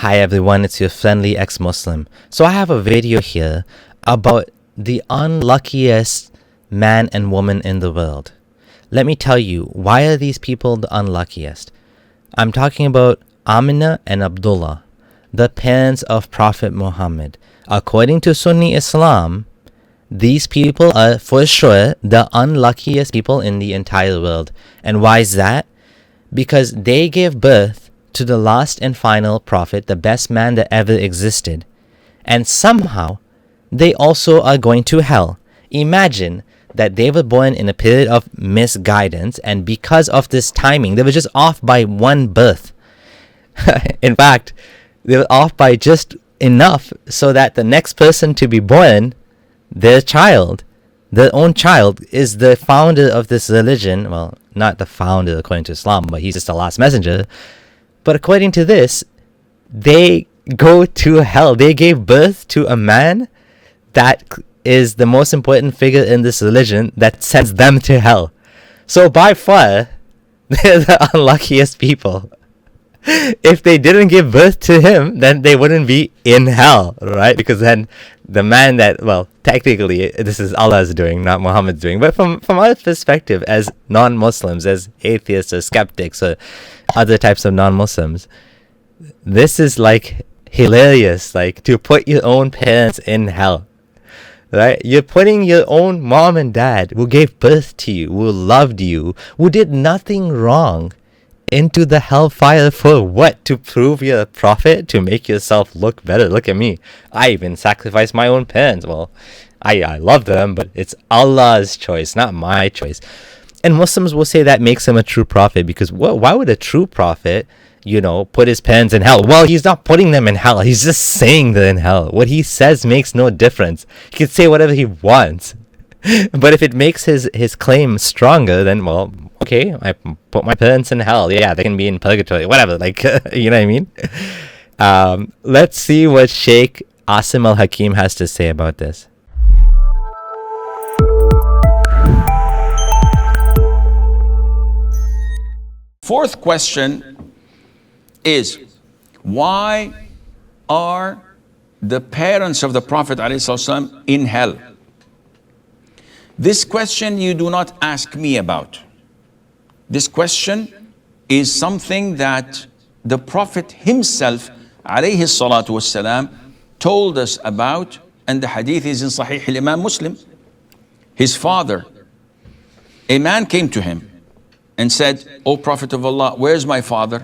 Hi everyone, it's your friendly ex-Muslim. So I have a video here about the unluckiest man and woman in the world. Let me tell you, why are these people the unluckiest? I'm talking about Amina and Abdullah, the parents of Prophet Muhammad. According to Sunni Islam, these people are for sure the unluckiest people in the entire world. And why is that? Because they gave birth to the last and final prophet, the best man that ever existed. And somehow, they also are going to hell. Imagine that they were born in a period of misguidance, and because of this timing, they were just off by one birth. In fact, they were off by just enough so that the next person to be born, their own child, is the founder of this religion. Well, not the founder according to Islam, but he's just the last messenger. But according to this, they go to hell. They gave birth to a man that is the most important figure in this religion that sends them to hell. So by far, they're the unluckiest people. If they didn't give birth to him, then they wouldn't be in hell, right? Because then the man that, well, technically, this is Allah's doing, not Muhammad's doing. But from our perspective, as non-Muslims, as atheists or skeptics or other types of non-Muslims, this is like hilarious, like to put your own parents in hell, right? You're putting your own mom and dad who gave birth to you, who loved you, who did nothing wrong, into the hellfire for what? To prove you're a prophet? To make yourself look better? Look at me. I even sacrificed my own parents. Well, I love them, but it's Allah's choice, not my choice. And Muslims will say that makes him a true prophet, because why would a true prophet, put his parents in hell? Well, he's not putting them in hell. He's just saying they're in hell. What he says makes no difference. He can say whatever he wants. But if it makes his claim stronger, then, well, okay, I put my parents in hell. Yeah, they can be in purgatory, whatever. Like, you know what I mean? Let's see what Sheikh Assim Al Hakeem has to say about this. Fourth question is, why are the parents of the Prophet ﷺ in hell? This question you do not ask me about. This question is something that the Prophet himself ﷺ told us about, and the hadith is in Sahih al-Imam Muslim. His father, a man came to him and said, "O Prophet of Allah, where's my father?"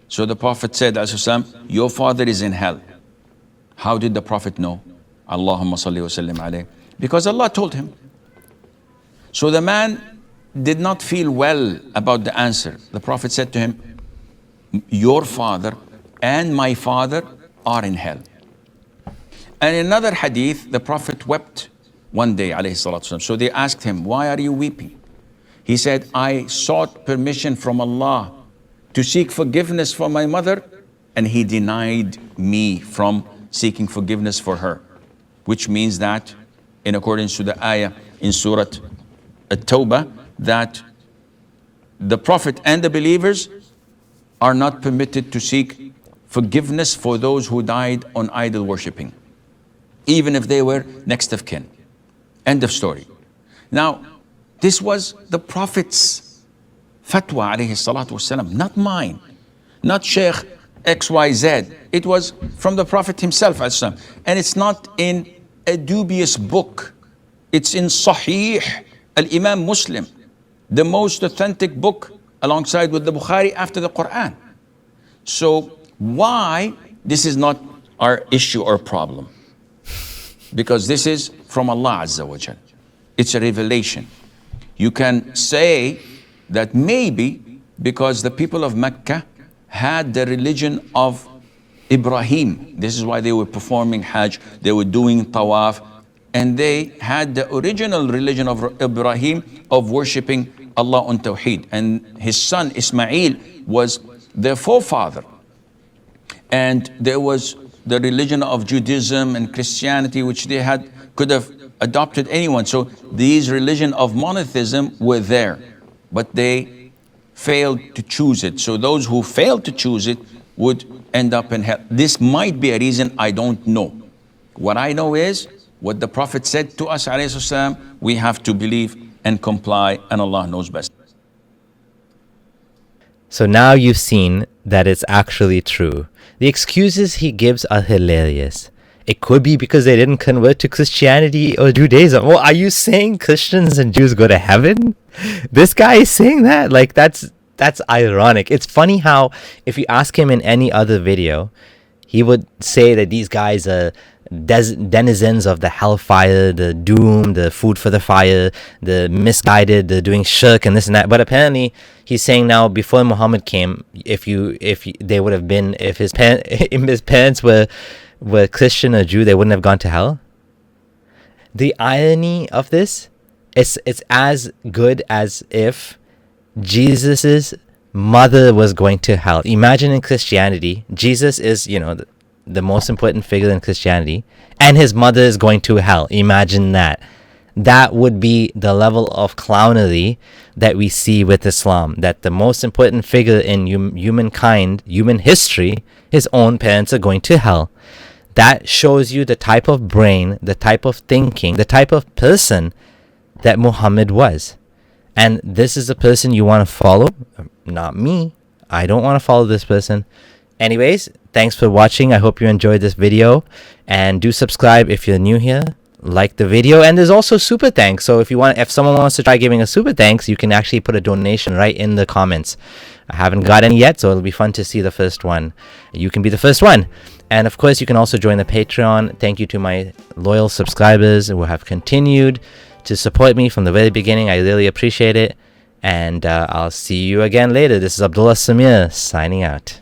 So the Prophet said, "Your father is in hell." How did the Prophet know? Allahumma salli wa sallim alayhi. Because Allah told him. So the man did not feel well about the answer. The Prophet said to him, "Your father and my father are in hell." And in another hadith, the Prophet wept one day, alayhi salatu wasalam. So they asked him, "Why are you weeping?" He said, "I sought permission from Allah to seek forgiveness for my mother, and He denied me from seeking forgiveness for her." Which means that, in accordance to the ayah in Surah At-Tawbah, that the Prophet and the believers are not permitted to seek forgiveness for those who died on idol worshipping, even if they were next of kin. End of story. Now, this was the Prophet's fatwa, alayhi salatu wasalam, not mine, not Sheikh XYZ. It was from the Prophet himself, and it's not in a dubious book. It's in Sahih Al-Imam Muslim, the most authentic book alongside with the Bukhari after the Quran. So why this is not our issue or problem? Because this is from Allah Azza wa Jal. It's a revelation. You can say that maybe because the people of Mecca had the religion of Ibrahim. This is why they were performing Hajj, they were doing Tawaf, and they had the original religion of Ibrahim of worshipping Allah on Tawheed. And his son Ismail was their forefather. And there was the religion of Judaism and Christianity, which they could have adopted anyone. So these religion of monotheism were there, but they failed to choose it. So those who failed to choose it would end up in hell. This might be a reason, I don't know. What I know is what the Prophet said to us, alayhi salam, we have to believe and comply, and Allah knows best. So now you've seen that it's actually true. The excuses he gives are hilarious. It could be because they didn't convert to Christianity or Judaism. Well, are you saying Christians and Jews go to heaven? This guy is saying that? Like, that's ironic. It's funny how if you ask him in any other video, he would say that these guys are denizens of the hellfire, the doom, the food for the fire, the misguided, the doing shirk and this and that. But apparently he's saying now, before Muhammad came, if they would have been, if his parents were Christian or Jew, they wouldn't have gone to hell. The irony of this, it's as good as if Jesus's mother was going to hell. Imagine in Christianity, Jesus is, the most important figure in Christianity, and his mother is going to hell. Imagine that. That would be the level of clownery that we see with Islam, that the most important figure in humankind, human history, his own parents are going to hell. That shows you the type of brain, the type of thinking, the type of person that Muhammad was. And this is the person you want to follow? Not me. I don't want to follow this person. Anyways, thanks for watching. I hope you enjoyed this video, and do subscribe if you're new here. Like the video, and there's also super thanks. So if someone wants to try giving a super thanks, you can actually put a donation right in the comments. I haven't got any yet, so it'll be fun to see the first one. You can be the first one. And of course, you can also join the Patreon. Thank you to my loyal subscribers who have continued to support me from the very beginning. I really appreciate it. And I'll see you again later. This is Abdullah Samir signing out.